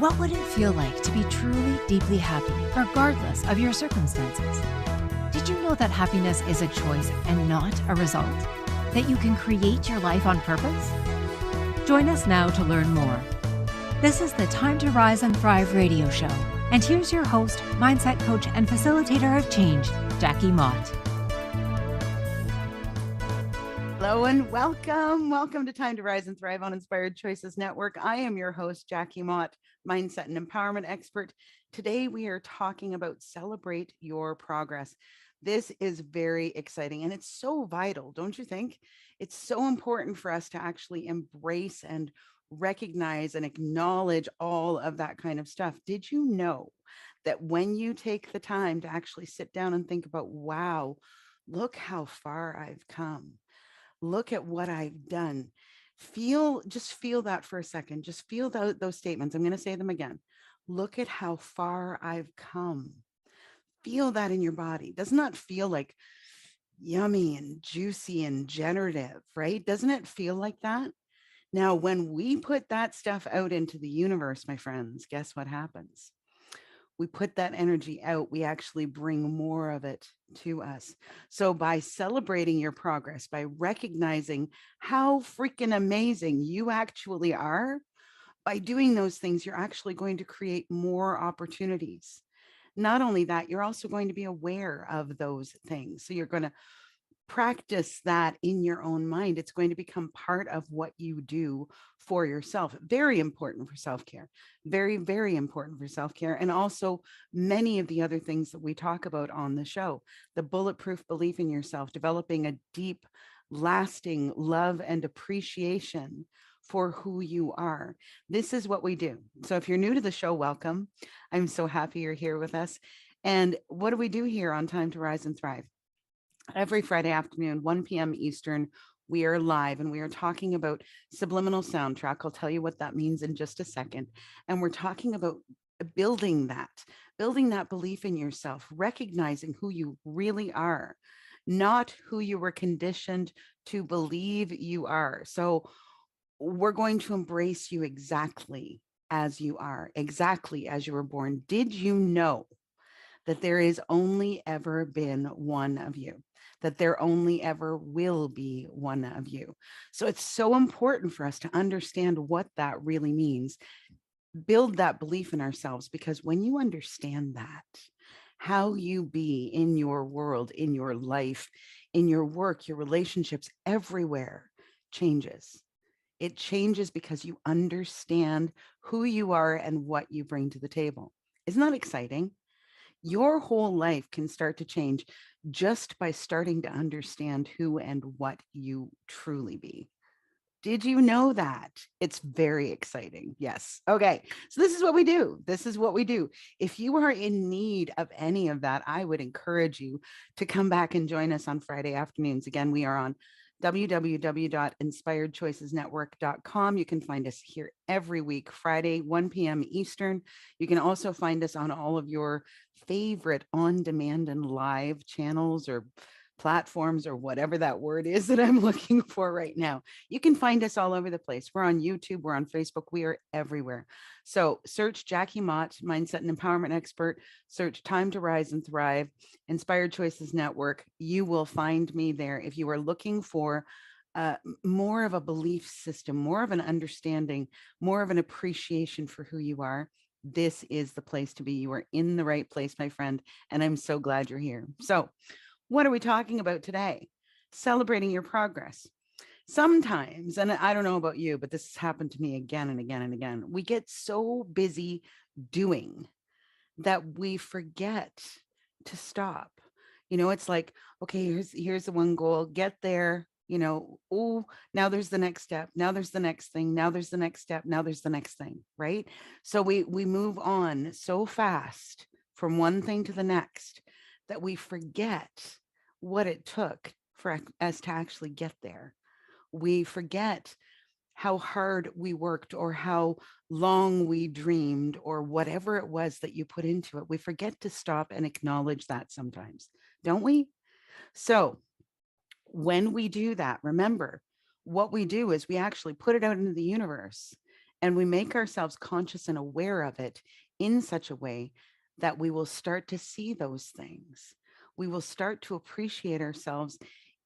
What would it feel like to be truly, deeply happy, regardless of your circumstances? Did you know that happiness is a choice and not a result? That you can create your life on purpose? Join us now to learn more. This is the Time to Rise and Thrive radio show. And here's your host, mindset coach, and facilitator of change, Jackie Mott. Hello and welcome. Welcome to Time to Rise and Thrive on Inspired Choices Network. I am your host, Jackie Mott, mindset and empowerment expert. Today, we are talking about celebrate your progress. This is very exciting and it's so vital, don't you think? It's so important for us to actually embrace and recognize and acknowledge all of that kind of stuff. Did you know that when you take the time to actually sit down and think about, wow, look how far I've come. Look at what I've done. Just feel that for a second. Just feel those statements. I'm going to say them again. Look at how far I've come. Feel that in your body. Doesn't that feel like yummy and juicy and generative, right? Doesn't it feel like that? Now, when we put that stuff out into the universe, my friends, guess what happens? We put that energy out, we actually bring more of it to us. So by celebrating your progress, by recognizing how freaking amazing you actually are, by doing those things, you're actually going to create more opportunities. Not only that, you're also going to be aware of those things. So you're going to practice that in your own mind. It's going to become part of what you do for yourself. Very important for self-care. Very, very important for self-care. And also many of the other things that we talk about on the show, the bulletproof belief in yourself, developing a deep, lasting love and appreciation for who you are. This is what we do. So if you're new to the show, welcome. I'm so happy you're here with us. And what do we do here on Time to Rise and Thrive? Every Friday afternoon, 1 p.m. Eastern, we are live and we are talking about subliminal soundtrack. I'll tell you what that means in just a second. And we're talking about building that belief in yourself, recognizing who you really are, not who you were conditioned to believe you are. So we're going to embrace you exactly as you are, exactly as you were born. Did you know that there is only ever been one of you, that there only ever will be one of you? So it's so important for us to understand what that really means, build that belief in ourselves, because when you understand that, how you be in your world, in your life, in your work, your relationships, everywhere changes. It changes because you understand who you are and what you bring to the table. Isn't that exciting? Your whole life can start to change just by starting to understand who and what you truly be. Did you know that? It's very exciting. Yes. Okay. So this is what we do. This is what we do. If you are in need of any of that, I would encourage you to come back and join us on Friday afternoons. Again, we are on www.inspiredchoicesnetwork.com. You can find us here every week, Friday, 1 p.m. Eastern. You can also find us on all of your favorite on-demand and live channels or platforms or whatever that word is that I'm looking for right now. You can find us all over the place. We're on YouTube, we're on Facebook, we are everywhere. So search Jackie Mott, mindset and empowerment expert, search Time to Rise and Thrive, Inspired Choices Network. You will find me there. If you are looking for more of a belief system, more of an understanding, more of an appreciation for who you are, this is the place to be. You are in the right place, my friend, and I'm so glad you're here. So what are we talking about today? Celebrating your progress. Sometimes, and I don't know about you, but this has happened to me again and again and again. We get so busy doing that we forget to stop. You know, it's like, okay, here's the one goal, get there, you know, oh, now there's the next step. Now there's the next thing. Now there's the next step. Now there's the next thing, right? So we move on so fast from one thing to the next that we forget what it took for us to actually get there. We forget how hard we worked or how long we dreamed or whatever it was that you put into it. We forget to stop and acknowledge that sometimes, don't we? So when we do that, remember, what we do is we actually put it out into the universe And we make ourselves conscious and aware of it in such a way that we will start to see those things. We will start to appreciate ourselves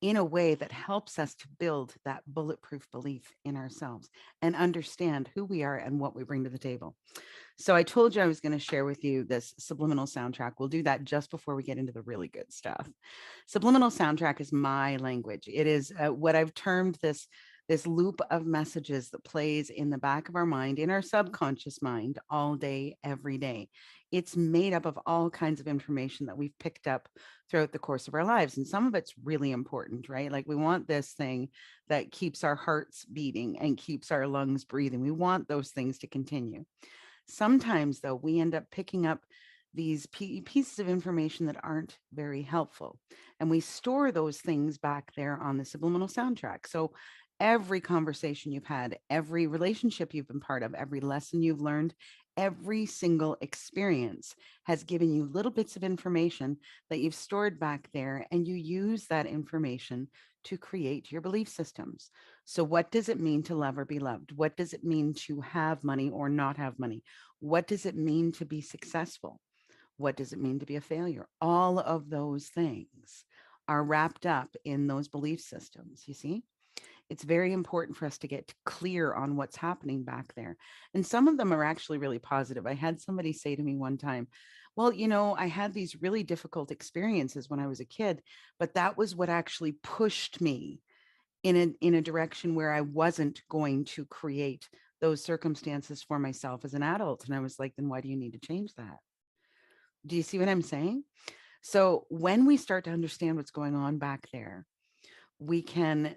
in a way that helps us to build that bulletproof belief in ourselves and understand who we are and what we bring to the table. So I told you I was going to share with you this subliminal soundtrack. We'll do that just before we get into the really good stuff. Subliminal soundtrack is my language. It is what I've termed this loop of messages that plays in the back of our mind, in our subconscious mind, all day, every day. It's made up of all kinds of information that we've picked up throughout the course of our lives. And some of it's really important, right? Like we want this thing that keeps our hearts beating and keeps our lungs breathing. We want those things to continue. Sometimes, though, we end up picking up these pieces of information that aren't very helpful. And we store those things back there on the subliminal soundtrack. So every conversation you've had, every relationship you've been part of, every lesson you've learned, every single experience has given you little bits of information that you've stored back there, and you use that information to create your belief systems. So what does it mean to love or be loved? What does it mean to have money or not have money? What does it mean to be successful? What does it mean to be a failure? All of those things are wrapped up in those belief systems, you see? It's very important for us to get clear on what's happening back there. And some of them are actually really positive. I had somebody say to me one time, well, I had these really difficult experiences when I was a kid, but that was what actually pushed me in a direction where I wasn't going to create those circumstances for myself as an adult. And I was like, then why do you need to change that? Do you see what I'm saying? So when we start to understand what's going on back there, we can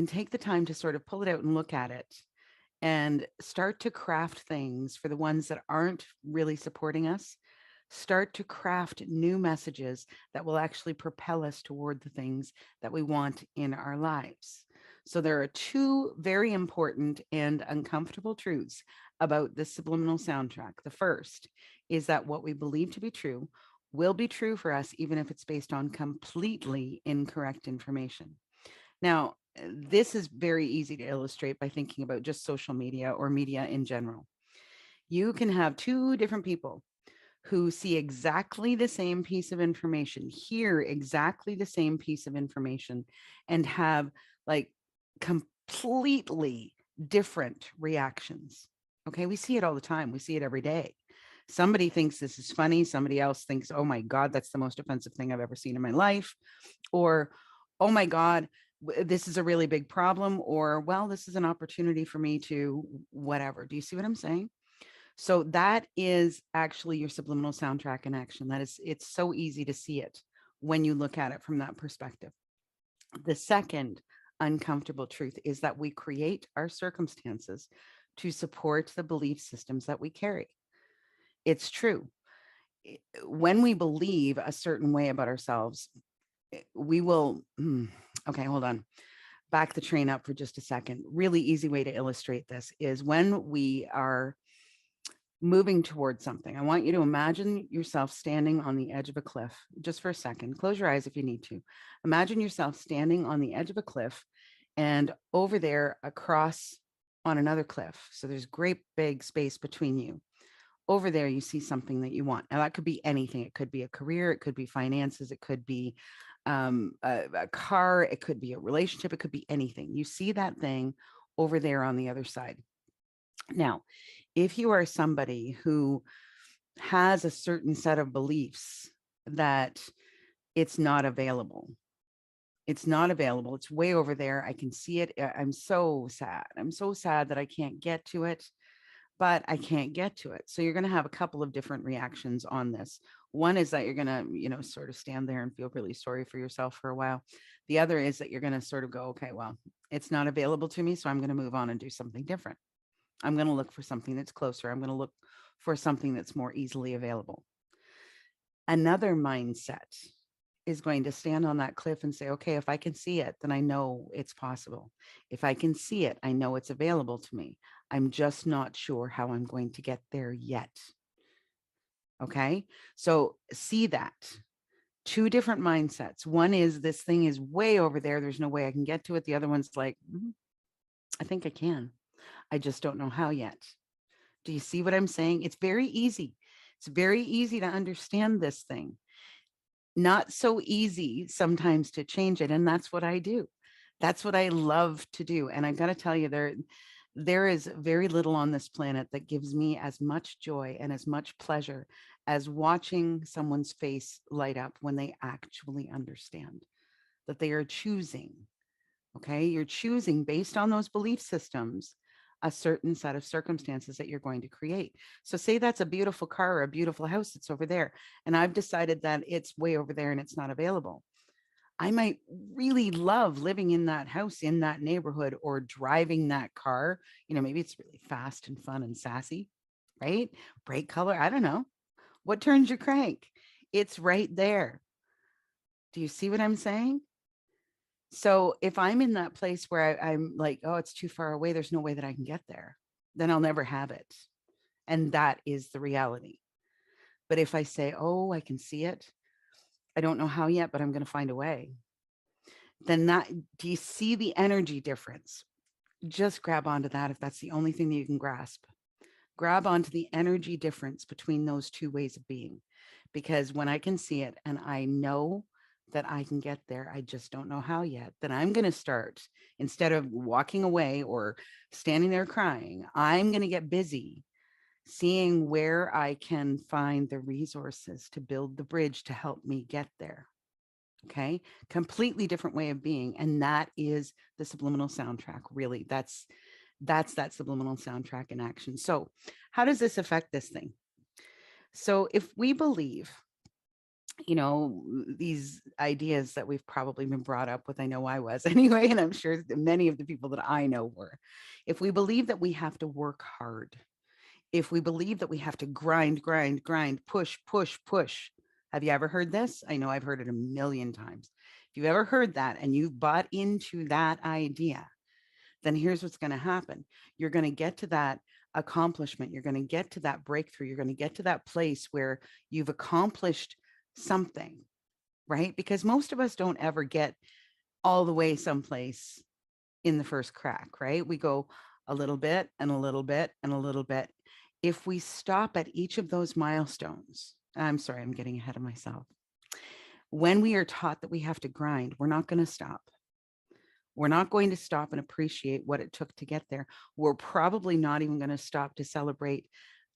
take the time to sort of pull it out and look at it and start to craft things for the ones that aren't really supporting us. Start to craft new messages that will actually propel us toward the things that we want in our lives. So there are two very important and uncomfortable truths about the subliminal soundtrack. The first is that what we believe to be true will be true for us, even if it's based on completely incorrect information. Now, this is very easy to illustrate by thinking about just social media or media in general. You can have two different people who see exactly the same piece of information, hear exactly the same piece of information, and have like completely different reactions. Okay, we see it all the time. We see it every day. Somebody thinks this is funny. Somebody else thinks, oh my God, that's the most offensive thing I've ever seen in my life. Or, oh my God, this is a really big problem. Or, well, this is an opportunity for me to whatever. Do you see what I'm saying? So that is actually your subliminal soundtrack in action. It's so easy to see it when you look at it from that perspective. The second uncomfortable truth is that we create our circumstances to support the belief systems that we carry. It's true. When we believe a certain way about ourselves, we will, okay, hold on. Back the train up for just a second. Really easy way to illustrate this is when we are moving towards something. I want you to imagine yourself standing on the edge of a cliff just for a second. Close your eyes if you need to. Imagine yourself standing on the edge of a cliff and over there across on another cliff. So there's great big space between you. Over there, you see something that you want. Now, that could be anything. It could be a career. It could be finances. It could be a car. It could be a relationship. It could be anything. You see that thing over there on the other side. Now, if you are somebody who has a certain set of beliefs that it's not available, it's way over there. I can see it. I'm so sad. I'm so sad that I can't get to it, but I can't get to it. So you're going to have a couple of different reactions on this. One is that you're going to, sort of stand there and feel really sorry for yourself for a while. The other is that you're going to sort of go, okay, well, it's not available to me, so I'm going to move on and do something different. I'm going to look for something that's closer. I'm going to look for something that's more easily available. Another mindset is going to stand on that cliff and say, okay, if I can see it, then I know it's possible. If I can see it, I know it's available to me. I'm just not sure how I'm going to get there yet. Okay. So see that. Two different mindsets. One is this thing is way over there. There's no way I can get to it. The other one's like, I think I can. I just don't know how yet. Do you see what I'm saying? It's very easy. It's very easy to understand this thing. Not so easy sometimes to change it. And that's what I do. That's what I love to do. And I got to tell you, there is very little on this planet that gives me as much joy and as much pleasure as watching someone's face light up when they actually understand that they are choosing. Okay. You're choosing based on those belief systems a certain set of circumstances that you're going to create. So say that's a beautiful car or a beautiful house that's over there, and I've decided that it's way over there and it's not available. I might really love living in that house in that neighborhood or driving that car. Maybe it's really fast and fun and sassy, right? Bright color. I don't know. What turns your crank? It's right there. Do you see what I'm saying? So if I'm in that place where I'm like, oh, it's too far away, there's no way that I can get there, then I'll never have it. And that is the reality. But if I say, oh, I can see it, I don't know how yet, but I'm going to find a way, then do you see the energy difference? Just grab onto that if that's the only thing that you can grasp. Grab onto the energy difference between those two ways of being. Because when I can see it and I know that I can get there, I just don't know how yet, then I'm going to start, instead of walking away or standing there crying, I'm going to get busy seeing where I can find the resources to build the bridge to help me get there. Okay. Completely different way of being. And that is the subliminal soundtrack. Really, that's that subliminal soundtrack in action. So how does this affect this thing? So if we believe, these ideas that we've probably been brought up with, I know I was anyway, and I'm sure many of the people that I know were, if we believe that we have to work hard, if we believe that we have to grind, push, push, push. Have you ever heard this? I know I've heard it a million times. If you've ever heard that and you've bought into that idea, then here's what's going to happen. You're going to get to that accomplishment. You're going to get to that breakthrough. You're going to get to that place where you've accomplished something, right? Because most of us don't ever get all the way someplace in the first crack, right? We go a little bit and a little bit and a little bit. If we stop at each of those milestones, I'm sorry, I'm getting ahead of myself. When we are taught that we have to grind, we're not going to stop. We're not going to stop and appreciate what it took to get there. We're probably not even going to stop to celebrate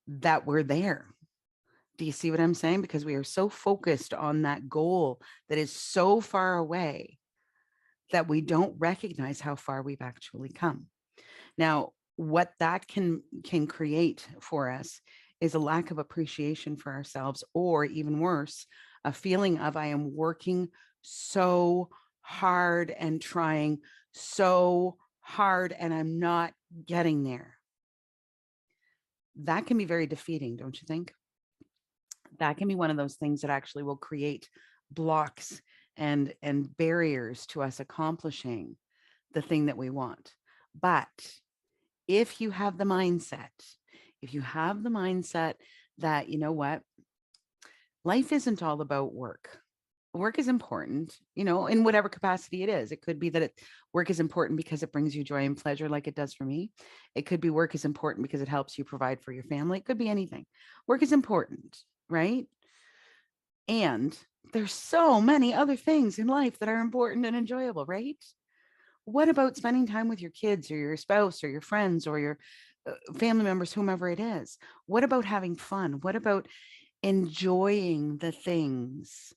that we're there. Do you see what I'm saying? Because we are so focused on that goal that is so far away that we don't recognize how far we've actually come. Now, what that can create for us is a lack of appreciation for ourselves, or even worse, a feeling of I am working so hard and trying so hard and I'm not getting there. That can be very defeating, don't you think? That can be one of those things that actually will create blocks and barriers to us accomplishing the thing that we want. But if you have the mindset, that, you know what, life isn't all about work. Work is important, in whatever capacity it is. It could be that work is important because it brings you joy and pleasure like it does for me. It could be work is important because it helps you provide for your family. It could be anything. Work is important, right? And there's so many other things in life that are important and enjoyable, right? What about spending time with your kids or your spouse or your friends or your family members, whomever it is? What about having fun? What about enjoying the things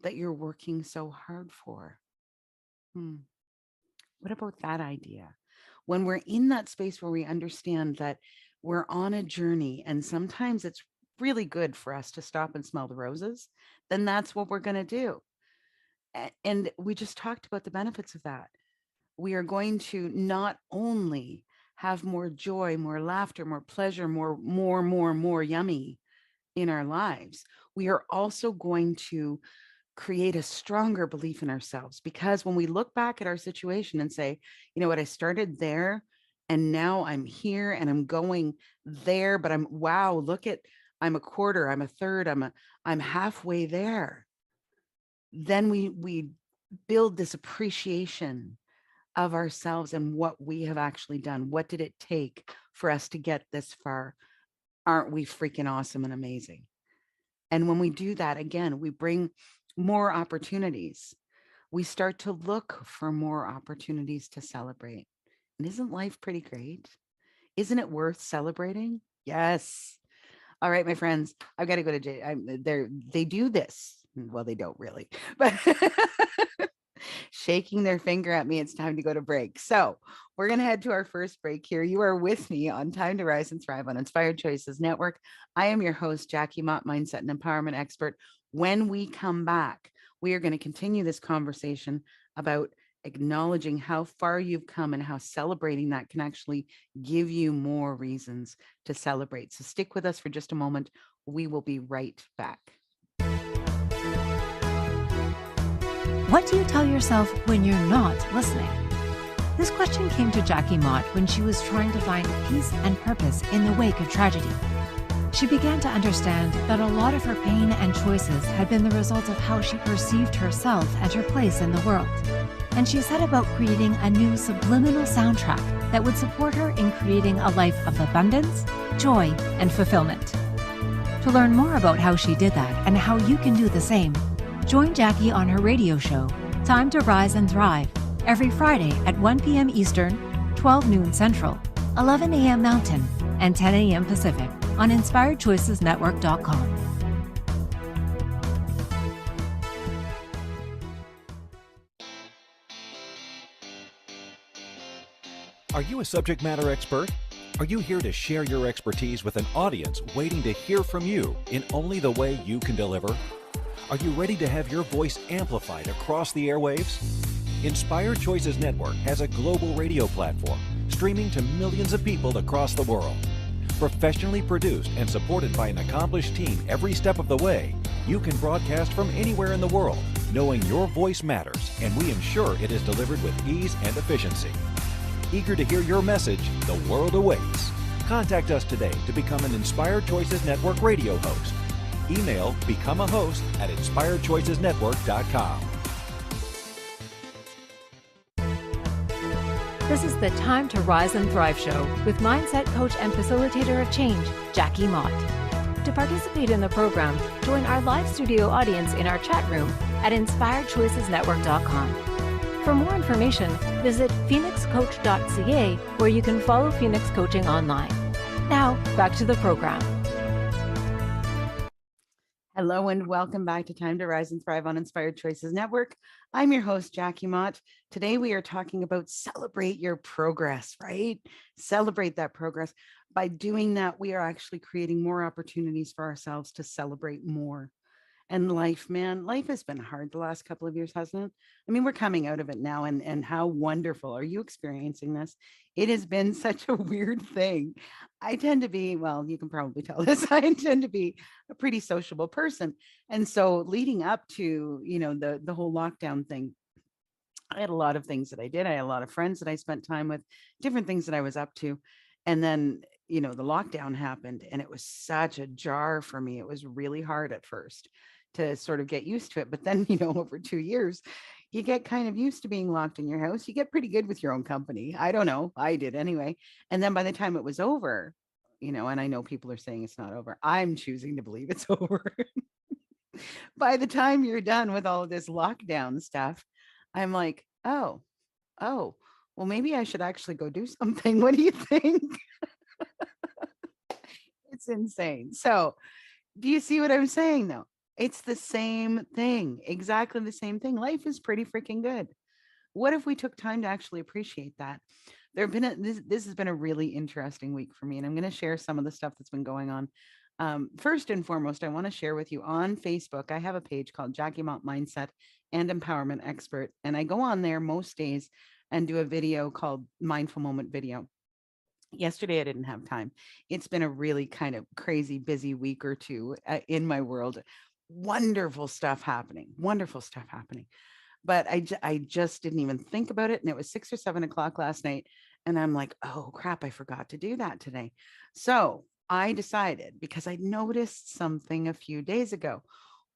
that you're working so hard for? What about that idea? When we're in that space where we understand that we're on a journey and sometimes it's really good for us to stop and smell the roses, then that's what we're going to do. And we just talked about the benefits of that. We are going to not only have more joy, more laughter, more pleasure, more yummy in our lives, we are also going to create a stronger belief in ourselves. Because when we look back at our situation and say, you know what, I started there and now I'm here and I'm going there, but I'm a quarter, I'm a third, I'm halfway there. Then we build this appreciation of ourselves and what we have actually done. What did it take? for us to get this far. Aren't we freaking awesome and amazing? And when we do that, again, we bring more opportunities. We start to look for more opportunities to celebrate. And isn't life pretty great? Isn't it worth celebrating? Yes. All right, my friends, I've got to go to they do this. Well, they don't really, but shaking their finger at me. It's time to go to break. So we're going to head to our first break here. You are with me on Time to Rise and Thrive on Inspired Choices Network. I am your host, Jackie Mott, mindset and empowerment expert. When we come back, we are going to continue this conversation about acknowledging how far you've come and how celebrating that can actually give you more reasons to celebrate. So stick with us for just a moment. We will be right back. What do you tell yourself when you're not listening? This question came to Jackie Mott when she was trying to find peace and purpose in the wake of tragedy. She began to understand that a lot of her pain and choices had been the result of how she perceived herself and her place in the world. And she set about creating a new subliminal soundtrack that would support her in creating a life of abundance, joy, and fulfillment. To learn more about how she did that and how you can do the same, join Jackie on her radio show, Time to Rise and Thrive, every Friday at 1 p.m. Eastern, 12 noon Central, 11 a.m. Mountain, and 10 a.m. Pacific on InspiredChoicesNetwork.com. Are you a subject matter expert? Are you here to share your expertise with an audience waiting to hear from you in only the way you can deliver? Are you ready to have your voice amplified across the airwaves? Inspired Choices Network has a global radio platform streaming to millions of people across the world. Professionally produced and supported by an accomplished team every step of the way, you can broadcast from anywhere in the world, knowing your voice matters, and we ensure it is delivered with ease and efficiency. Eager to hear your message, the world awaits. Contact us today to become an Inspired Choices Network radio host. Email become a host at inspiredchoicesnetwork.com. This is the Time to Rise and Thrive show with mindset coach and facilitator of change, Jackie Mott. To participate in the program, join our live studio audience in our chat room at inspiredchoicesnetwork.com. For more information, visit phoenixcoach.ca, where you can follow Phoenix Coaching online. Now, back to the program. Hello and welcome back to Time to Rise and Thrive on Inspired Choices Network. I'm your host, Jackie Mott. Today we are talking about celebrate your progress, right? Celebrate that progress. By doing that, we are actually creating more opportunities for ourselves to celebrate more. And life, man, life has been hard the last couple of years, hasn't it? I mean, we're coming out of it now, and how wonderful. Are you experiencing this? It has been such a weird thing. I tend to be, well, you can probably tell this, I tend to be a pretty sociable person. And so leading up to, the whole lockdown thing, I had a lot of things that I did. I had a lot of friends that I spent time with, different things that I was up to. And then, the lockdown happened and it was such a jar for me. It was really hard at first to sort of get used to it. But then, over 2 years, you get kind of used to being locked in your house. You get pretty good with your own company. I don't know. I did anyway. And then by the time it was over, and I know people are saying it's not over. I'm choosing to believe it's over. By the time you're done with all of this lockdown stuff, I'm like, oh, well, maybe I should actually go do something. What do you think? It's insane. So do you see what I'm saying though? It's the same thing, exactly the same thing. Life is pretty freaking good. What if we took time to actually appreciate that? This has been a really interesting week for me, and I'm going to share some of the stuff that's been going on. First and foremost, I want to share with you on Facebook. I have a page called Jackie Mott Mindset and Empowerment Expert, and I go on there most days and do a video called Mindful Moment Video. Yesterday, I didn't have time. It's been a really kind of crazy, busy week or two in my world. Wonderful stuff happening. But I just didn't even think about it. And it was 6 or 7 o'clock last night. And I'm like, oh, crap, I forgot to do that today. So I decided, because I noticed something a few days ago,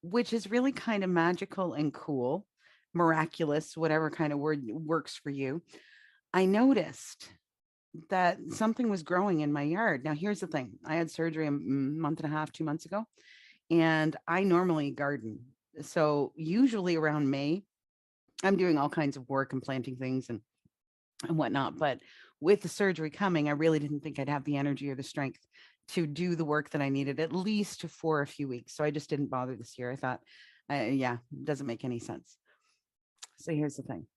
which is really kind of magical and cool, miraculous, whatever kind of word works for you. I noticed that something was growing in my yard. Now, here's the thing. I had surgery a month and a half, 2 months ago, and I normally garden. So usually around May, I'm doing all kinds of work and planting things and whatnot. But with the surgery coming, I really didn't think I'd have the energy or the strength to do the work that I needed, at least for a few weeks. So I just didn't bother this year. I thought, yeah, it doesn't make any sense. So here's the thing.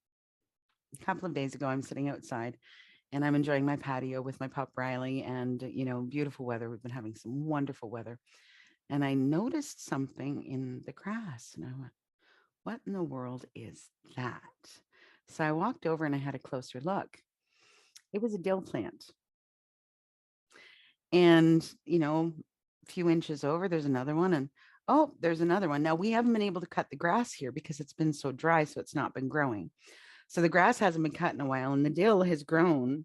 A couple of days ago, I'm sitting outside and I'm enjoying my patio with my pup Riley, and beautiful weather. We've been having some wonderful weather. And I noticed something in the grass and I went, what in the world is that? So I walked over and I had a closer look. It was a dill plant. And, a few inches over, there's another one. And oh, there's another one. Now we haven't been able to cut the grass here because it's been so dry. So it's not been growing. So the grass hasn't been cut in a while, and the dill has grown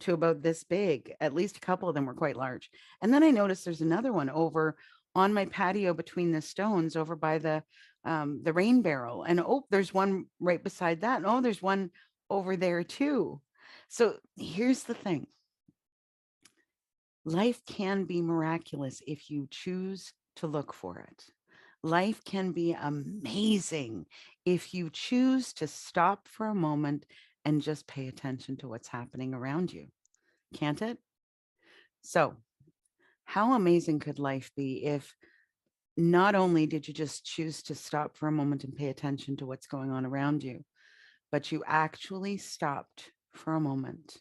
to about this big. At least a couple of them were quite large. And then I noticed there's another one over on my patio between the stones over by the rain barrel. And oh, there's one right beside that. And oh, there's one over there too. So here's the thing. Life can be miraculous if you choose to look for it. Life can be amazing if you choose to stop for a moment and just pay attention to what's happening around you. Can't it? So, how amazing could life be if not only did you just choose to stop for a moment and pay attention to what's going on around you, but you actually stopped for a moment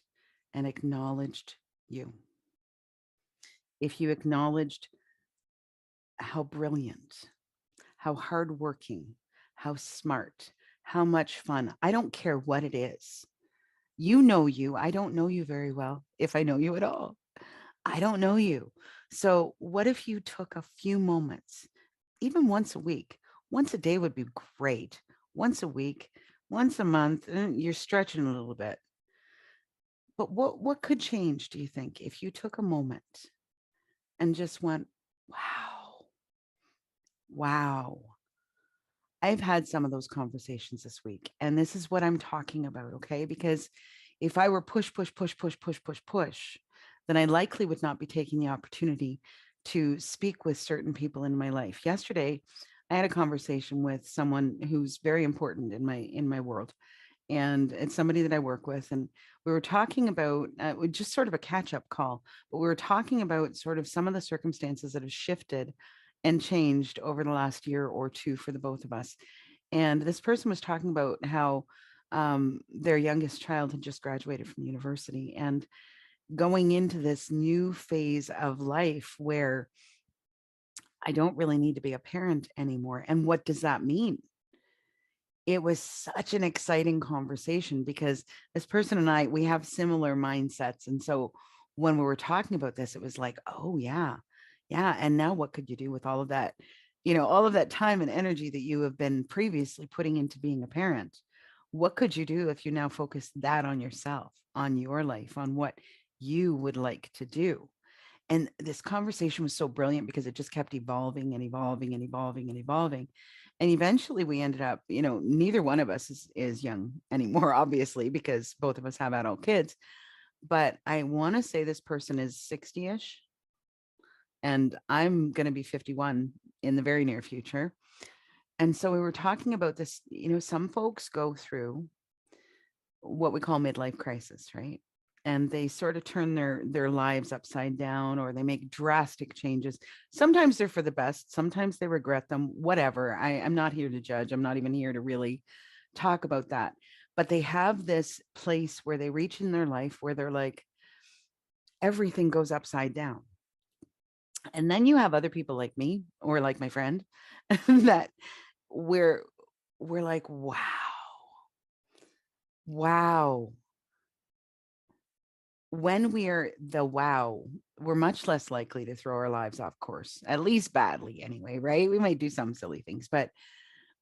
and acknowledged you? If you acknowledged how brilliant, how hardworking, how smart, how much fun. I don't care what it is. You know you. I don't know you very well, if I know you at all. I don't know you. So, what if you took a few moments, even once a week? Once a day would be great. Once a week, once a month, you're stretching a little bit. But what could change, do you think, if you took a moment and just went, wow, wow? I've had some of those conversations this week, and this is what I'm talking about, okay? Because if I were push, push, push, push, push, push, push, then I likely would not be taking the opportunity to speak with certain people in my life. Yesterday, I had a conversation with someone who's very important in my world, and it's somebody that I work with, and we were talking about just sort of a catch-up call, but we were talking about sort of some of the circumstances that have shifted and changed over the last year or two for the both of us. And this person was talking about how their youngest child had just graduated from university and going into this new phase of life where I don't really need to be a parent anymore. And what does that mean? It was such an exciting conversation because this person and I, we have similar mindsets. And so when we were talking about this, it was like, oh, yeah, yeah. And now what could you do with all of that, all of that time and energy that you have been previously putting into being a parent? What could you do if you now focus that on yourself, on your life, on what you would like to do? And this conversation was so brilliant because it just kept evolving and evolving and evolving and evolving. And eventually we ended up, neither one of us is young anymore, obviously, because both of us have adult kids. But I want to say this person is 60-ish, and I'm going to be 51 in the very near future. And so we were talking about this, some folks go through what we call midlife crisis, right? And they sort of turn their lives upside down, or they make drastic changes. Sometimes they're for the best, sometimes they regret them, whatever. I'm not here to judge. I'm not even here to really talk about that. But they have this place where they reach in their life where they're like, everything goes upside down. And then you have other people like me, or like my friend, that we're like, wow. When we're the wow, we're much less likely to throw our lives off course, at least badly anyway, right? We might do some silly things, but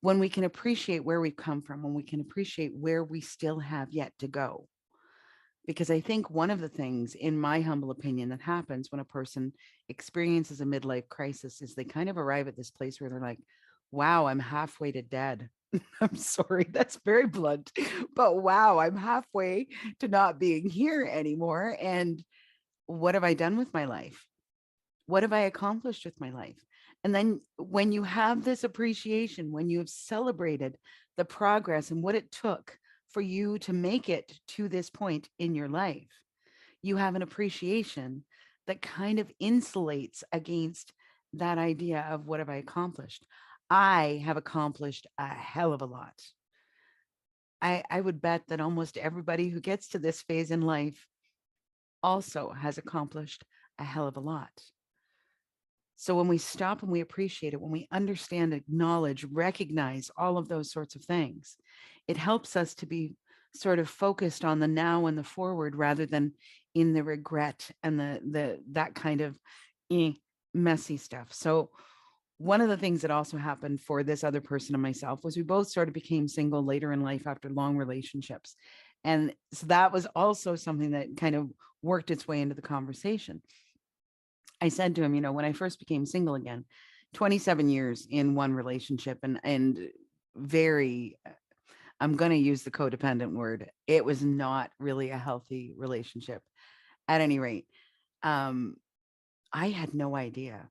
when we can appreciate where we've come from, when we can appreciate where we still have yet to go. Because I think one of the things, in my humble opinion, that happens when a person experiences a midlife crisis is they kind of arrive at this place where they're like, wow, I'm halfway to dead. I'm sorry, that's very blunt, but wow, I'm halfway to not being here anymore. And what have I done with my life? What have I accomplished with my life? And then when you have this appreciation, when you have celebrated the progress and what it took for you to make it to this point in your life, you have an appreciation that kind of insulates against that idea of what have I accomplished? I have accomplished a hell of a lot. I would bet that almost everybody who gets to this phase in life also has accomplished a hell of a lot. So when we stop and we appreciate it, when we understand, acknowledge, recognize all of those sorts of things, it helps us to be sort of focused on the now and the forward rather than in the regret and the that kind of messy stuff. So one of the things that also happened for this other person and myself was we both sort of became single later in life after long relationships. And so that was also something that kind of worked its way into the conversation. I said to him, when I first became single again, 27 years in one relationship and very, I'm going to use the codependent word. It was not really a healthy relationship at any rate. I had no idea.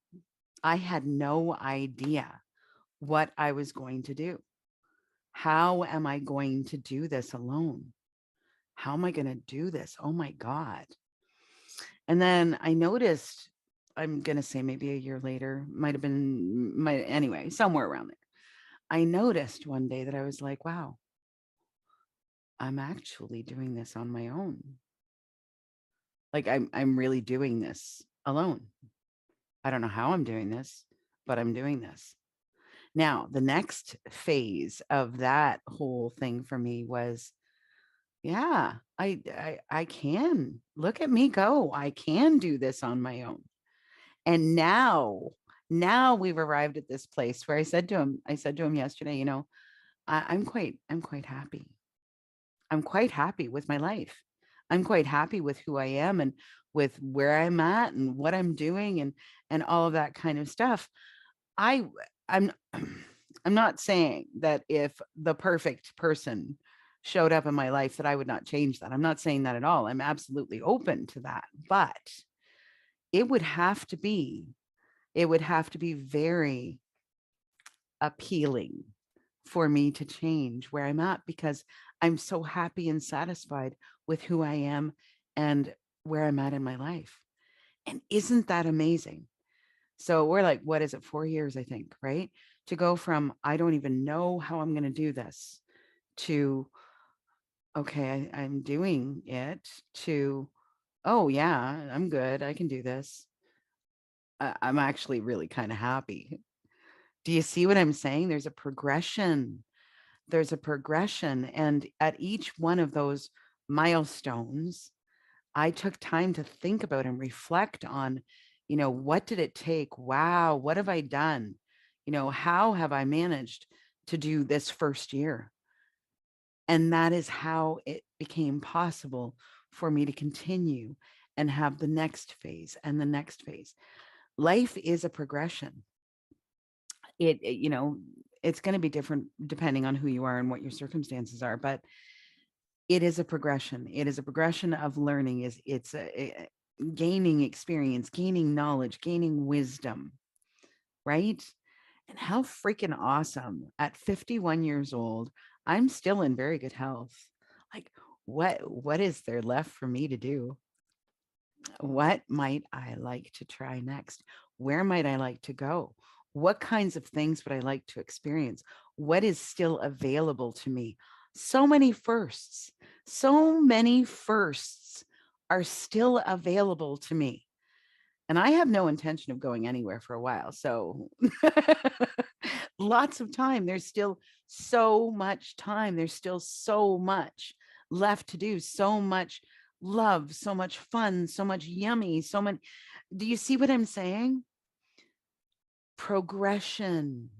I had no idea what I was going to do. How am I going to do this alone? How am I going to do this? Oh my God. And then I noticed, I'm going to say maybe a year later, might have been anyway, somewhere around there. I noticed one day that I was like, wow, I'm actually doing this on my own. Like I'm really doing this alone. I don't know how I'm doing this, but I'm doing this. Now, the next phase of that whole thing for me was, yeah, I can. Look at me go. I can do this on my own. And now we've arrived at this place where I said to him yesterday, I'm quite happy. I'm quite happy with my life. I'm quite happy with who I am and with where I'm at and what I'm doing and all of that kind of stuff. I'm I'm not saying that if the perfect person showed up in my life that I would not change that. I'm not saying that at all. I'm absolutely open to that. But it would have to be very appealing for me to change where I'm at because I'm so happy and satisfied with who I am and where I'm at in my life. And isn't that amazing? So we're like, what is it? 4 years, I think, right? To go from, I don't even know how I'm going to do this to, okay, I'm doing it to, oh yeah, I'm good. I can do this. I'm actually really kind of happy. Do you see what I'm saying? There's a progression. There's a progression. And at each one of those milestones, I took time to think about and reflect on, what did it take? Wow, what have I done? How have I managed to do this first year? And that is how it became possible for me to continue and have the next phase and the next phase. Life is a progression. It's going to be different depending on who you are and what your circumstances are, but it is a progression. It is a progression of learning. It's gaining experience, gaining knowledge, gaining wisdom, right? And how freaking awesome at 51 years old, I'm still in very good health. Like what is there left for me to do? What might I like to try next? Where might I like to go? What kinds of things would I like to experience? What is still available to me? So many firsts are still available to me. And I have no intention of going anywhere for a while. So lots of time. There's still so much time. There's still so much left to do, so much love, so much fun, so much yummy, so much. Do you see what I'm saying? Progression.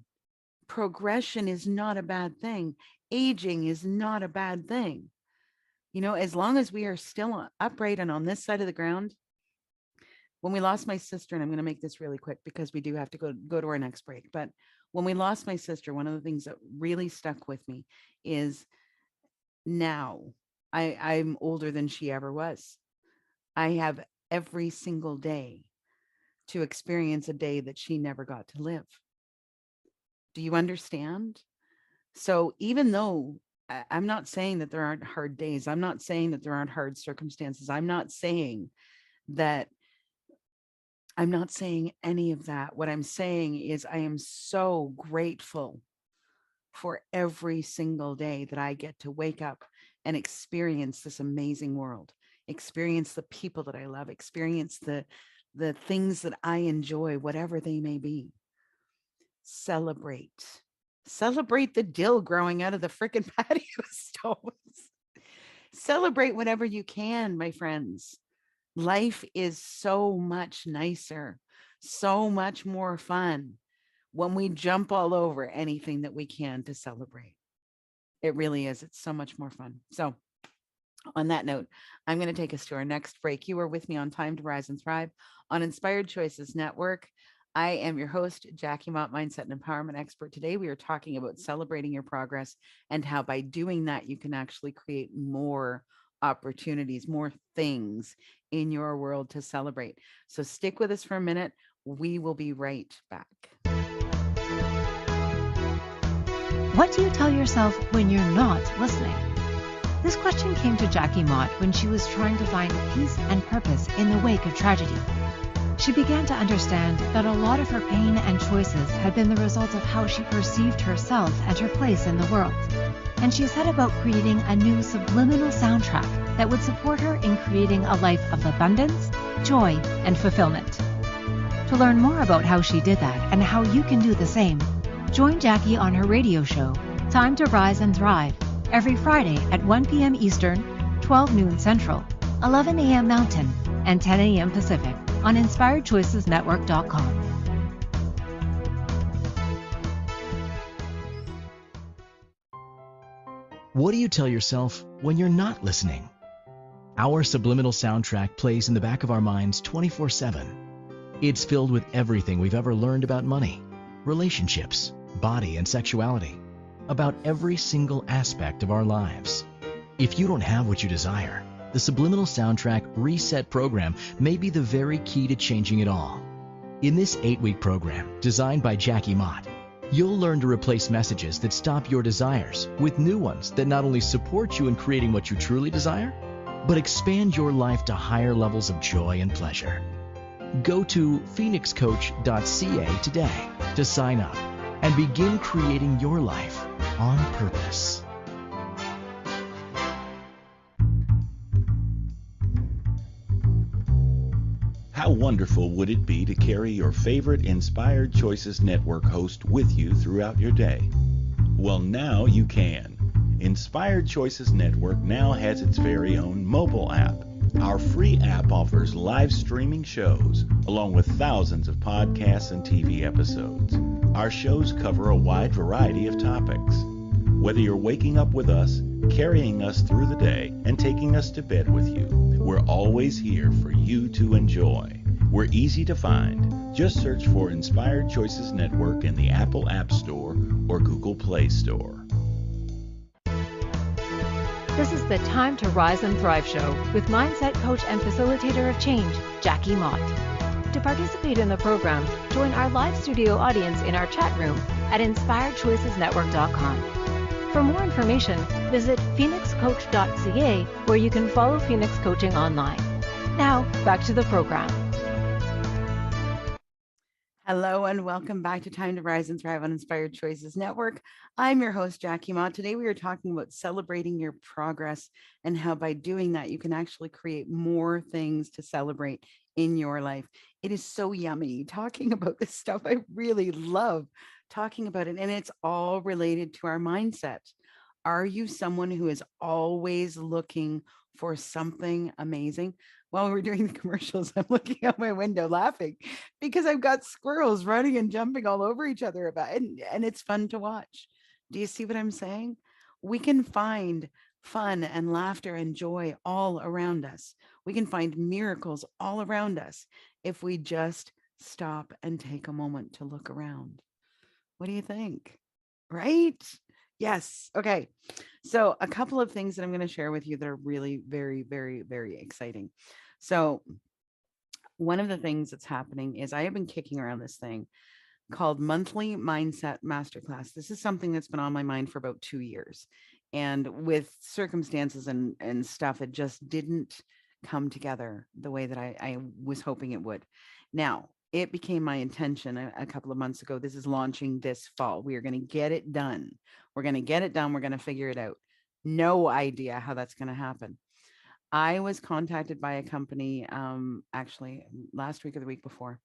Progression is not a bad thing. Aging is not a bad thing. As long as we are still upright and on this side of the ground. When we lost my sister, and I'm going to make this really quick because we do have to go to our next break, but When we lost my sister, one of the things that really stuck with me is now I'm older than she ever was. I have every single day to experience a day that she never got to live. Do you understand? So even though I'm not saying that there aren't hard days, I'm not saying that there aren't hard circumstances, that I'm not saying any of that. What I'm saying is I am so grateful for every single day that I get to wake up and experience this amazing world, experience the people that I love, experience the things that I enjoy, whatever they may be. Celebrate. Celebrate the dill growing out of the frickin' patio stones. Celebrate whatever you can, my friends. Life is so much nicer, so much more fun when we jump all over anything that we can to celebrate. It really is. It's so much more fun. So, on that note, I'm going to take us to our next break. You are with me on Time to Rise and Thrive on Inspired Choices Network. I am your host, Jackie Mott, mindset and empowerment expert. Today, we are talking about celebrating your progress and how by doing that, you can actually create more opportunities, more things in your world to celebrate. So stick with us for a minute. We will be right back. What do you tell yourself when you're not listening? This question came to Jackie Mott when she was trying to find peace and purpose in the wake of tragedy. She began to understand that a lot of her pain and choices had been the result of how she perceived herself and her place in the world. And she set about creating a new subliminal soundtrack that would support her in creating a life of abundance, joy, and fulfillment. To learn more about how she did that and how you can do the same, join Jackie on her radio show, Time to Rise and Thrive, every Friday at 1 p.m. Eastern, 12 noon Central, 11 a.m. Mountain, and 10 a.m. Pacific on InspiredChoicesNetwork.com. What do you tell yourself when you're not listening? Our subliminal soundtrack plays in the back of our minds 24/7. It's filled with everything we've ever learned about money, relationships, body, and sexuality, about every single aspect of our lives. If you don't have what you desire, the Subliminal Soundtrack Reset program may be the very key to changing it all. In this 8-week program, designed by Jackie Mott, you'll learn to replace messages that stop your desires with new ones that not only support you in creating what you truly desire, but expand your life to higher levels of joy and pleasure. Go to phoenixcoach.ca today to sign up and begin creating your life on purpose. How wonderful would it be to carry your favorite Inspired Choices Network host with you throughout your day? Well, now you can. Inspired Choices Network now has its very own mobile app. Our free app offers live streaming shows, along with thousands of podcasts and TV episodes. Our shows cover a wide variety of topics. Whether you're waking up with us, carrying us through the day, and taking us to bed with you, we're always here for you to enjoy. We're easy to find. Just search for Inspired Choices Network in the Apple App Store or Google Play Store. This is the Time to Rise and Thrive show with mindset coach and facilitator of change, Jackie Mott. To participate in the program, join our live studio audience in our chat room at InspiredChoicesNetwork.com. For more information, visit phoenixcoach.ca, where you can follow Phoenix Coaching online. Now, back to the program. Hello and welcome back to Time to Rise and Thrive on Inspired Choices Network. I'm your host, Jackie Mott. Today we are talking about celebrating your progress and how by doing that, you can actually create more things to celebrate in your life. It is so yummy talking about this stuff. I really love talking about it, and it's all related to our mindset. Are you someone who is always looking for something amazing? While we're doing the commercials, I'm looking out my window laughing because I've got squirrels running and jumping all over each other and it's fun to watch. Do you see what I'm saying? We can find fun and laughter and joy all around us. We can find miracles all around us if we just stop and take a moment to look around. What do you think? Right? Yes. Okay. So, a couple of things that I'm going to share with you that are really very, very, very exciting. So, one of the things that's happening is I have been kicking around this thing called Monthly Mindset Masterclass. This is something that's been on my mind for about 2 years. And with circumstances and stuff, it just didn't come together the way that I was hoping it would. Now, it became my intention a couple of months ago. This is launching this fall. We are going to get it done. We're going to get it done. We're going to figure it out. No idea how that's going to happen. I was contacted by a company actually last week or the week before,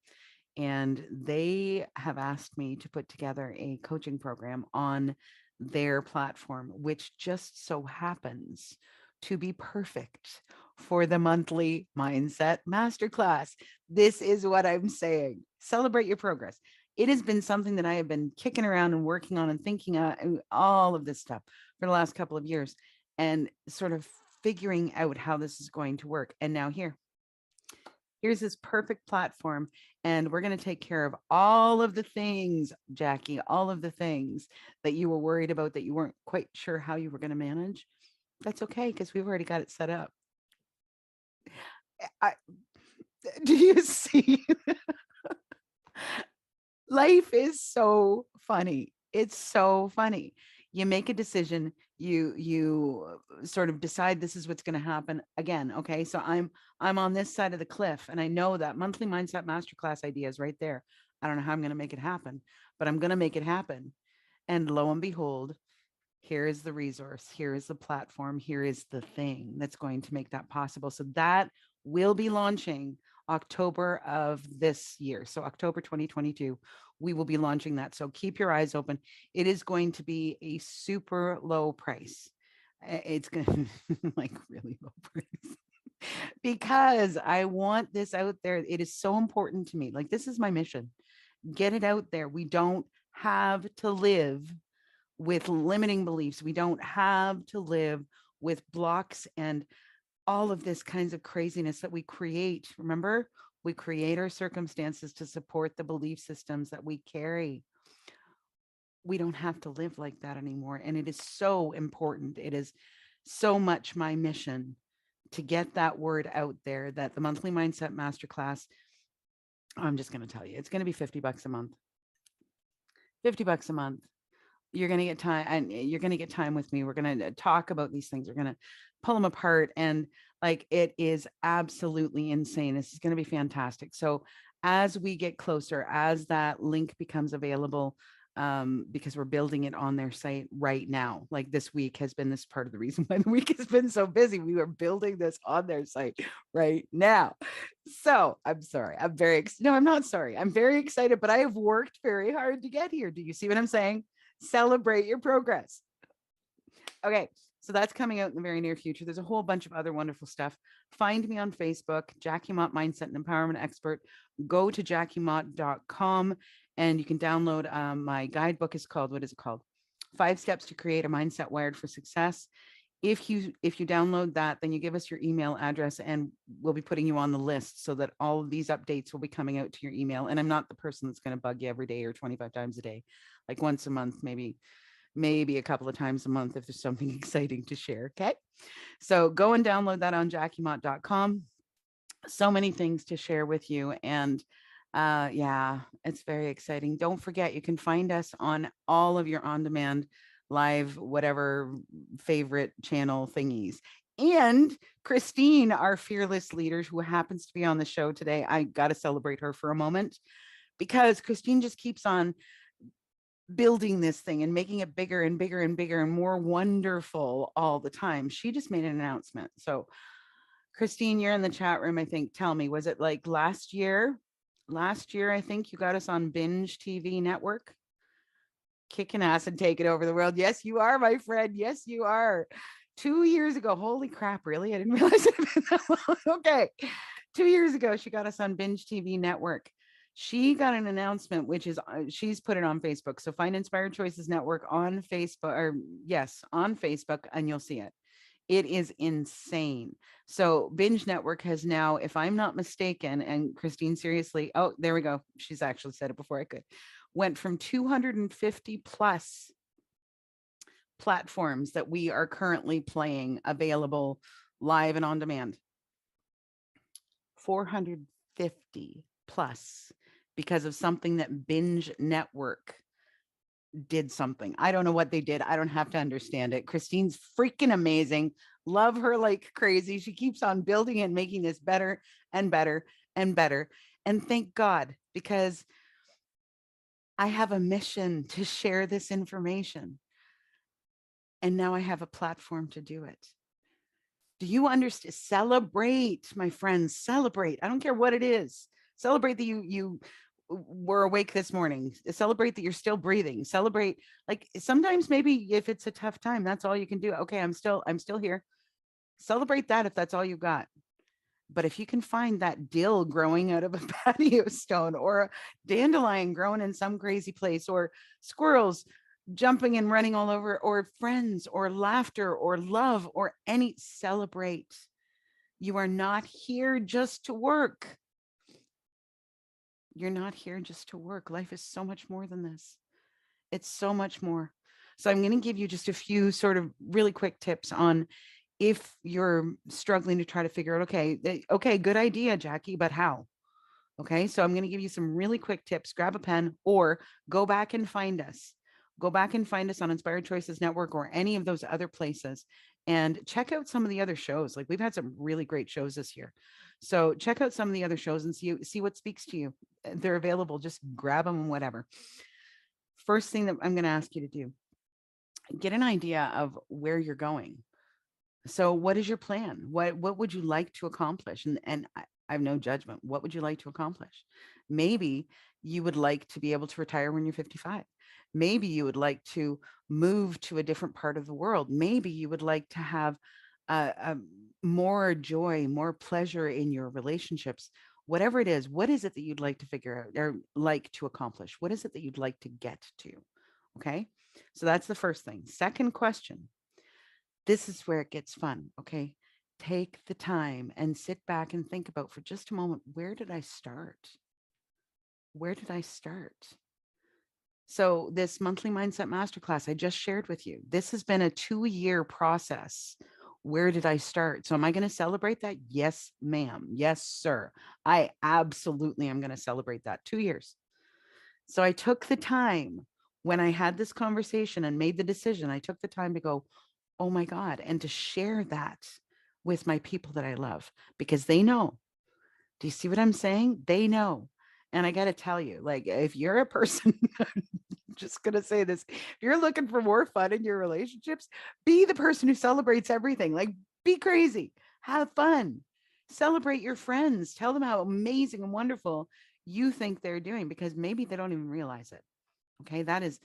and they have asked me to put together a coaching program on their platform, which just so happens to be perfect for the monthly mindset masterclass. This is what I'm saying. Celebrate your progress. It has been something that I have been kicking around and working on and thinking all of this stuff for the last couple of years and sort of figuring out how this is going to work. And now here's this perfect platform, and we're going to take care of all of the things, Jackie, all of the things that you were worried about that you weren't quite sure how you were going to manage. That's okay, because we've already got it set up. I, do you see? Life is so funny. It's so funny. You make a decision, you sort of decide this is what's going to happen again. Okay. So I'm on this side of the cliff, and I know that monthly mindset masterclass idea is right there. I don't know how I'm going to make it happen, but I'm going to make it happen. And lo and behold, here is the resource, here is the platform, here is the thing that's going to make that possible. So that will be launching October of this year. So October 2022, we will be launching that. So keep your eyes open. It is going to be a super low price. It's going to like really low price because I want this out there. It is so important to me. Like, this is my mission. Get it out there. We don't have to live with limiting beliefs. We don't have to live with blocks and all of this kinds of craziness that we create. Remember, we create our circumstances to support the belief systems that we carry. We don't have to live like that anymore. And it is so important. It is so much my mission to get that word out there that the monthly mindset masterclass, I'm just going to tell you, it's going to be $50 a month. $50 a month. You're going to get time, and you're going to get time with me. We're going to talk about these things. We're going to pull them apart. And like, it is absolutely insane. This is going to be fantastic. So as we get closer, as that link becomes available, because we're building it on their site right now. Like, this week has been this part of the reason why the week has been so busy. We were building this on their site right now. So I'm sorry. No, I'm not sorry. I'm very excited, but I have worked very hard to get here. Do you see what I'm saying? Celebrate your progress. Okay, so that's coming out in the very near future. There's a whole bunch of other wonderful stuff. Find me on Facebook, Jackie Mott, Mindset and Empowerment Expert. Go to jackiemott.com and you can download my guidebook. Is called, what is it called? 5 Steps to Create a Mindset Wired for Success. If you download that, then you give us your email address and we'll be putting you on the list so that all of these updates will be coming out to your email. And I'm not the person that's going to bug you every day or 25 times a day, like once a month, maybe a couple of times a month if there's something exciting to share. Okay. So go and download that on jackiemott.com. So many things to share with you. And yeah, it's very exciting. Don't forget, you can find us on all of your on-demand live, whatever favorite channel thingies. And Christine, our fearless leader, who happens to be on the show today, I got to celebrate her for a moment, because Christine just keeps on building this thing and making it bigger and bigger and bigger and more wonderful all the time. She just made an announcement. So Christine, you're in the chat room, I think. Tell me, was it like last year? Last year, I think you got us on Binge TV Network, kicking ass and taking over the world. Yes, you are, my friend. Yes, you are. 2 years ago. Holy crap, really? I didn't realize it had been that long. Okay. 2 years ago, she got us on Binge TV Network. She got an announcement, which is, she's put it on Facebook. So find Inspired Choices Network on Facebook, or yes, on Facebook, and you'll see it. It is insane. So Binge Network has now, if I'm not mistaken, and Christine, seriously, oh, there we go. She's actually said it before I could, went from 250 plus platforms that we are currently playing available live and on demand. 450 plus because of something that Binge Network did something. I don't know what they did. I don't have to understand it. Christine's freaking amazing. Love her like crazy. She keeps on building and making this better and better and better. And thank God, because I have a mission to share this information. And now I have a platform to do it. Do you understand? Celebrate, my friends, celebrate. I don't care what it is. Celebrate that you were awake this morning. Celebrate that you're still breathing. Celebrate, like sometimes maybe if it's a tough time, that's all you can do. Okay, I'm still here. Celebrate that if that's all you got. But if you can find that dill growing out of a patio stone, or a dandelion growing in some crazy place, or squirrels jumping and running all over, or friends, or laughter, or love, or any, celebrate. You are not here just to work. You're not here just to work. Life is so much more than this. It's so much more. So I'm going to give you just a few sort of really quick tips on if you're struggling to try to figure out, okay, good idea, Jackie, but how? Okay, so I'm going to give you some really quick tips. Grab a pen or go back and find us. Go back and find us on Inspired Choices Network or any of those other places, and check out some of the other shows. Like, we've had some really great shows this year. So check out some of the other shows and see what speaks to you. They're available. Just grab them, whatever. First thing that I'm going to ask you to do, get an idea of where you're going. So what is your plan? What would you like to accomplish? And I have no judgment. What would you like to accomplish? Maybe you would like to be able to retire when you're 55. Maybe you would like to move to a different part of the world. Maybe you would like to have more joy, more pleasure in your relationships. Whatever it is, what is it that you'd like to figure out or like to accomplish? What is it that you'd like to get to? Okay, so that's the first thing. Second question. This is where it gets fun. Okay. Take the time and sit back and think about for just a moment, where did I start? Where did I start? So this monthly mindset masterclass I just shared with you, this has been a 2-year process. Where did I start? So am I going to celebrate that? Yes, ma'am. Yes, sir. I absolutely am going to celebrate that. 2 years. So I took the time when I had this conversation and made the decision, I took the time to go, oh my God, and to share that with my people that I love, because they know. Do you see what I'm saying? They know. And I got to tell you, like, if you're a person, I'm just going to say this, if you're looking for more fun in your relationships, be the person who celebrates everything. Like, be crazy, have fun, celebrate your friends, tell them how amazing and wonderful you think they're doing, because maybe they don't even realize it. Okay. That is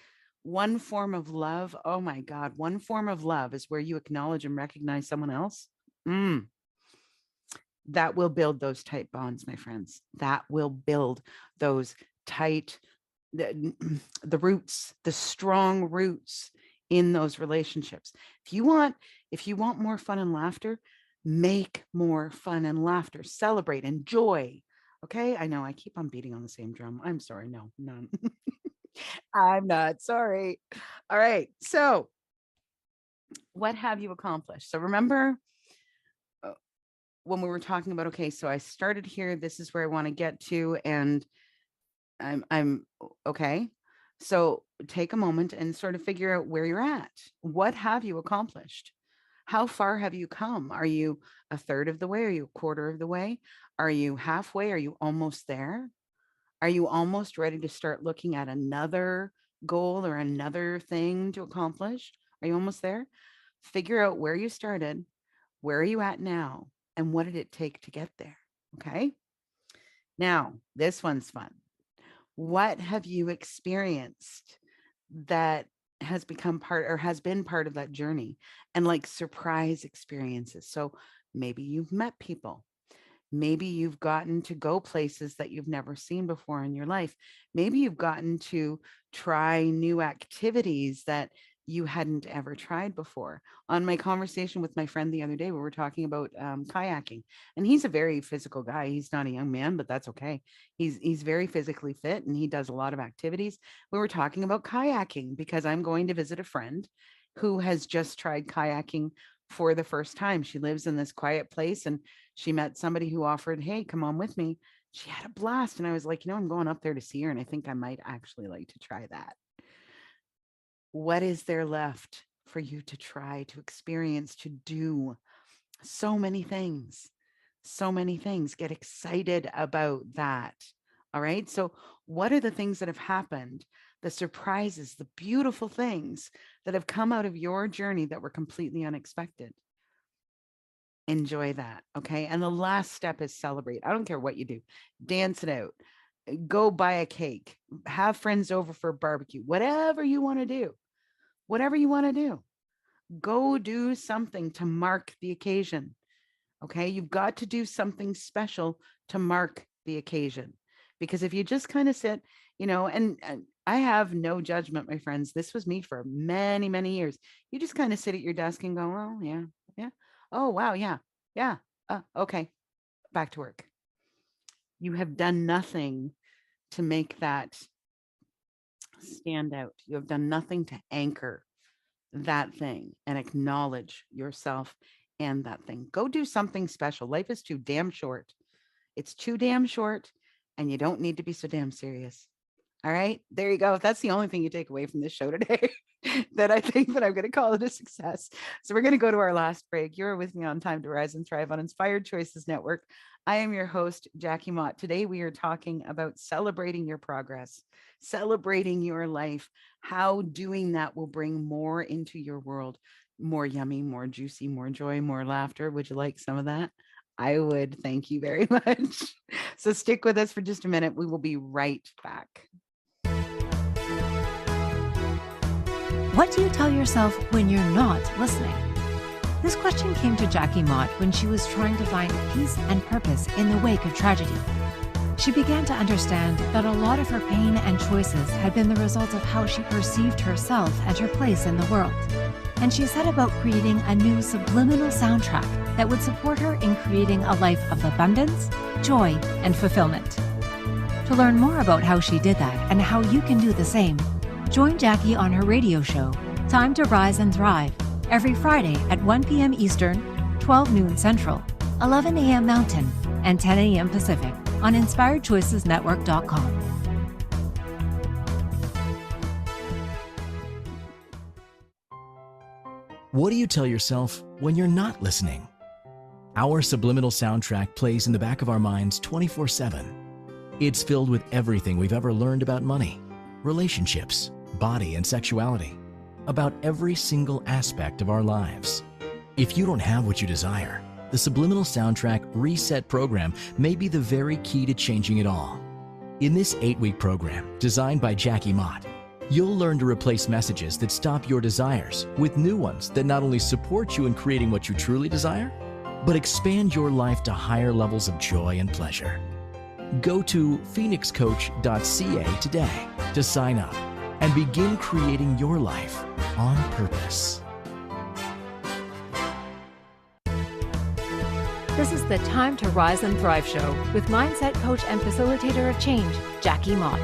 one form of love. Oh my God. One form of love is where you acknowledge and recognize someone else. That will build those tight bonds, my friends. That will build those tight, the roots, the strong roots in those relationships. If you want more fun and laughter, make more fun and laughter, celebrate, enjoy. Okay. I know I keep on beating on the same drum. I'm sorry. No, none. I'm not sorry. All right. So what have you accomplished? So remember when we were talking about, okay, so I started here, this is where I want to get to, and I'm okay. So take a moment and sort of figure out where you're at. What have you accomplished? How far have you come? Are you a third of the way? Are you a quarter of the way? Are you halfway? Are you almost there? Are you almost ready to start looking at another goal or another thing to accomplish? Are you almost there? Figure out where you started, where are you at now, and what did it take to get there? Okay. Now, this one's fun. What have you experienced that has become part or has been part of that journey, and like surprise experiences? So maybe you've met people. Maybe you've gotten to go places that you've never seen before in your life. Maybe you've gotten to try new activities that you hadn't ever tried before. On my conversation with my friend the other day, we were talking about kayaking, and he's a very physical guy. He's not a young man, but that's okay. He's very physically fit, and he does a lot of activities. We were talking about kayaking because I'm going to visit a friend who has just tried kayaking for the first time. She lives in this quiet place, and she met somebody who offered, "Hey, come on with me." She had a blast, and I was like, I'm going up there to see her, and I think I might actually like to try that. What is there left for you to try, to experience, to do? So many things. So many things. Get excited about that. All right. So, what are the things that have happened? The surprises, the beautiful things that have come out of your journey that were completely unexpected. Enjoy that. Okay. And the last step is celebrate. I don't care what you do, dance it out, go buy a cake, have friends over for a barbecue, whatever you want to do. Whatever you want to do, go do something to mark the occasion. Okay. You've got to do something special to mark the occasion. Because if you just kind of sit, and I have no judgment, my friends. This was me for many, many years. You just kind of sit at your desk and go, "Oh, yeah, yeah. Oh, wow. Yeah, yeah. Okay. Back to work." You have done nothing to make that stand out. You have done nothing to anchor that thing and acknowledge yourself and that thing. Go do something special. Life is too damn short. It's too damn short, and you don't need to be so damn serious. All right, there you go. That's the only thing you take away from this show today, that I think that I'm going to call it a success. So we're going to go to our last break. You're with me on Time to Rise and Thrive on Inspired Choices Network. I am your host, Jackie Mott. Today we are talking about celebrating your progress, celebrating your life, how doing that will bring more into your world, more yummy, more juicy, more joy, more laughter. Would you like some of that? I would. Thank you very much. So stick with us for just a minute. We will be right back. What do you tell yourself when you're not listening? This question came to Jackie Mott when she was trying to find peace and purpose in the wake of tragedy. She began to understand that a lot of her pain and choices had been the result of how she perceived herself and her place in the world. And she set about creating a new subliminal soundtrack that would support her in creating a life of abundance, joy, and fulfillment. To learn more about how she did that and how you can do the same, join Jackie on her radio show, Time to Rise and Thrive, every Friday at 1 p.m. Eastern, 12 noon Central, 11 a.m. Mountain, and 10 a.m. Pacific on InspiredChoicesNetwork.com. What do you tell yourself when you're not listening? Our subliminal soundtrack plays in the back of our minds 24/7. It's filled with everything we've ever learned about money, relationships, body, and sexuality, about every single aspect of our lives. If you don't have what you desire, the Subliminal Soundtrack Reset program may be the very key to changing it all. In this 8-week program, designed by Jackie Mott, you'll learn to replace messages that stop your desires with new ones that not only support you in creating what you truly desire, but expand your life to higher levels of joy and pleasure. Go to phoenixcoach.ca today to sign up and begin creating your life on purpose. This is the Time to Rise and Thrive show with mindset coach and facilitator of change, Jackie Mott.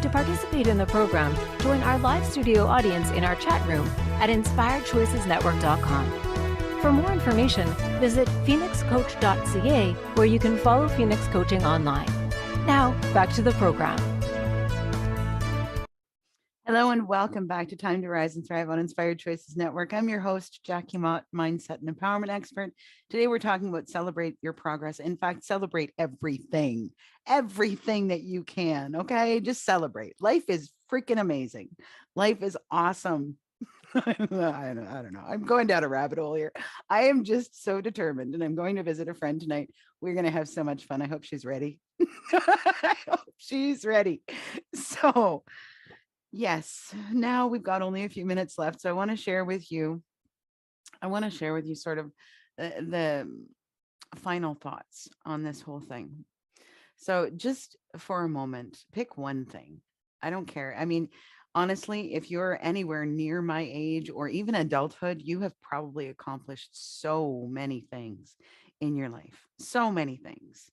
To participate in the program, join our live studio audience in our chat room at InspiredChoicesNetwork.com. For more information, visit phoenixcoach.ca, where you can follow Phoenix Coaching online. Now, back to the program. Hello and welcome back to Time to Rise and Thrive on Inspired Choices Network. I'm your host, Jackie Mott, mindset and empowerment expert. Today we're talking about celebrate your progress. In fact, celebrate everything that you can. Okay, just celebrate. Life is freaking amazing. Life is awesome. I don't know. I'm going down a rabbit hole here. I am just so determined, and I'm going to visit a friend tonight. We're going to have so much fun. I hope she's ready. I hope she's ready. So, yes, now we've got only a few minutes left. So I want to share with you sort of the final thoughts on this whole thing. So just for a moment, pick one thing. I don't care. I mean, Honestly, if you're anywhere near my age or even adulthood, you have probably accomplished so many things in your life. So many things.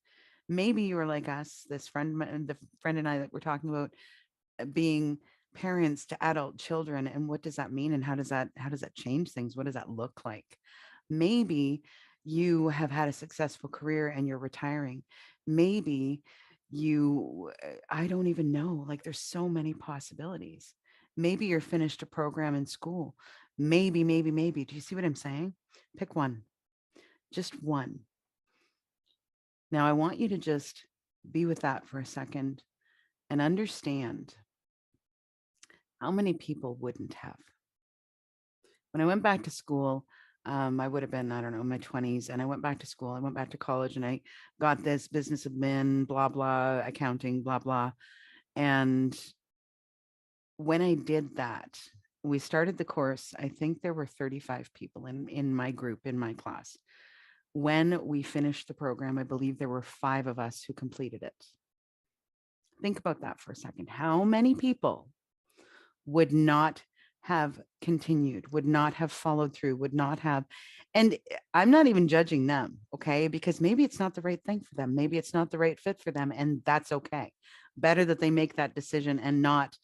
Maybe you were like us, this friend, the friend and I that we're talking about, being parents to adult children, and what does that mean, and how does that change things? What does that look like? Maybe you have had a successful career and you're retiring. Maybe I don't even know, like there's so many possibilities. Maybe you're finished a program in school. Maybe, do you see what I'm saying? Pick one, just one. Now I want you to just be with that for a second and understand how many people wouldn't have. When I went back to school, I would have been, I don't know, in my 20s. And I went back to school. I went back to college and I got this business admin, blah, blah, accounting, blah, blah. And when I did that, we started the course. I think there were 35 people in my group, in my class. When we finished the program, I believe there were 5 of us who completed it. Think about that for a second. How many people would not have continued, would not have followed through, would not have, and I'm not even judging them, okay? Because maybe it's not the right thing for them. Maybe it's not the right fit for them, and that's okay. Better that they make that decision and not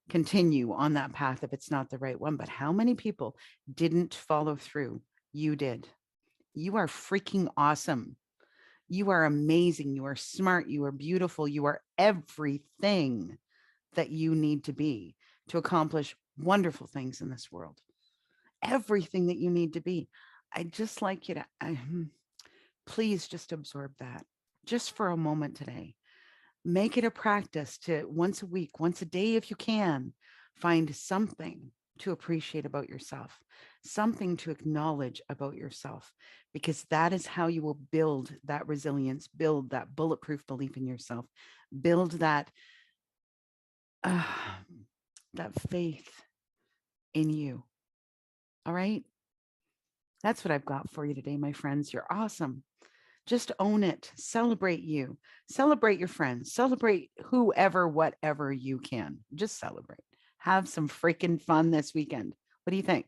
continue on that path if it's not the right one. But how many people didn't follow through? You did. You are freaking awesome. You are amazing. You are smart. You are beautiful. You are everything that you need to be to accomplish wonderful things in this world. Everything that you need to be. I'd just like you to please just absorb that just for a moment today. Make it a practice to once a week, once a day, if you can, find something to appreciate about yourself, something to acknowledge about yourself, because that is how you will build that resilience, build that bulletproof belief in yourself, build that that faith in you. All right. That's what I've got for you today, my friends. You're awesome. Just own it. Celebrate you. Celebrate your friends. Celebrate whoever, whatever you can. Just celebrate. Have some freaking fun this weekend. What do you think?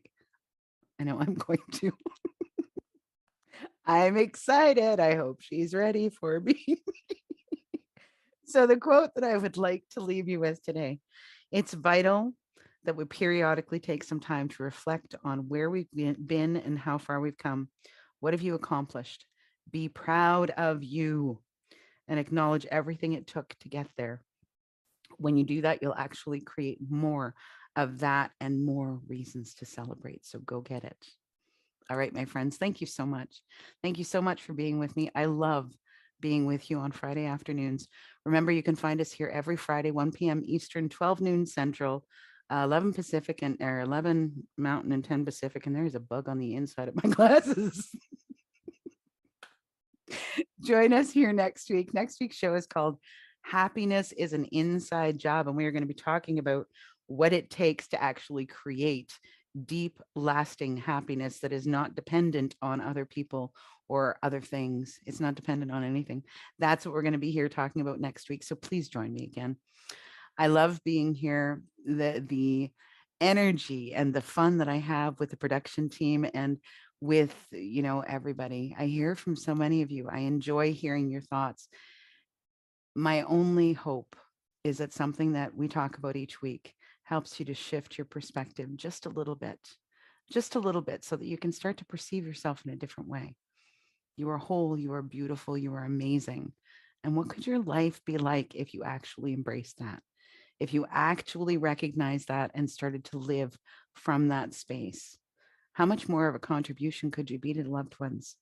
I know I'm going to. I'm excited. I hope she's ready for me. So the quote that I would like to leave you with today, it's vital that we periodically take some time to reflect on where we've been and how far we've come. What have you accomplished? Be proud of you and acknowledge everything it took to get there. When you do that, you'll actually create more of that and more reasons to celebrate. So go get it. All right, my friends, thank you so much. Thank you so much for being with me. I love being with you on Friday afternoons. Remember, you can find us here every Friday, 1 p.m. Eastern, 12 noon Central, 11 Pacific, and or 11 Mountain and 10 Pacific. And there's a bug on the inside of my glasses. Join us here next week. Next week's show is called Happiness is an Inside Job. And we are going to be talking about what it takes to actually create deep, lasting happiness that is not dependent on other people or other things. It's not dependent on anything. That's what we're going to be here talking about next week. So please join me again. I love being here. The energy and the fun that I have with the production team and with, everybody. I hear from so many of you. I enjoy hearing your thoughts. My only hope is that something that we talk about each week helps you to shift your perspective just a little bit, so that you can start to perceive yourself in a different way. You are whole, you are beautiful, you are amazing. And what could your life be like if you actually embrace that? If you actually recognize that and started to live from that space? How much more of a contribution could you be to the loved ones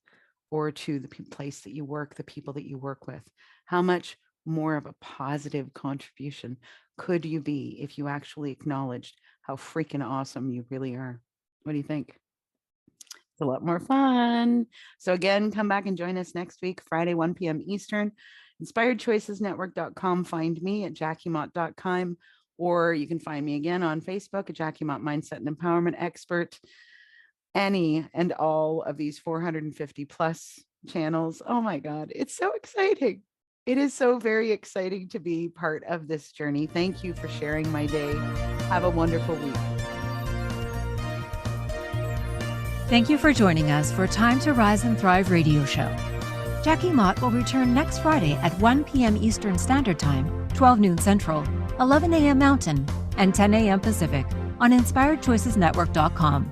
or to the place that you work, the people that you work with? How much more of a positive contribution could you be if you actually acknowledged how freaking awesome you really are? What do you think? It's a lot more fun. So again, come back and join us next week, Friday, 1 p.m. Eastern. InspiredChoicesNetwork.com. Find me at JackieMott.com, or you can find me again on Facebook at Jackie Mott Mindset and Empowerment Expert. Any and all of these 450 plus channels. Oh my God, it's so exciting. It is so very exciting to be part of this journey. Thank you for sharing my day. Have a wonderful week. Thank you for joining us for Time to Rise and Thrive radio show. Jackie Mott will return next Friday at 1 p.m. Eastern Standard Time, 12 noon Central, 11 a.m. Mountain, and 10 a.m. Pacific on InspiredChoicesNetwork.com.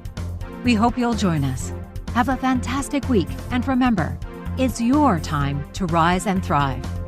We hope you'll join us. Have a fantastic week, and remember, it's your time to rise and thrive.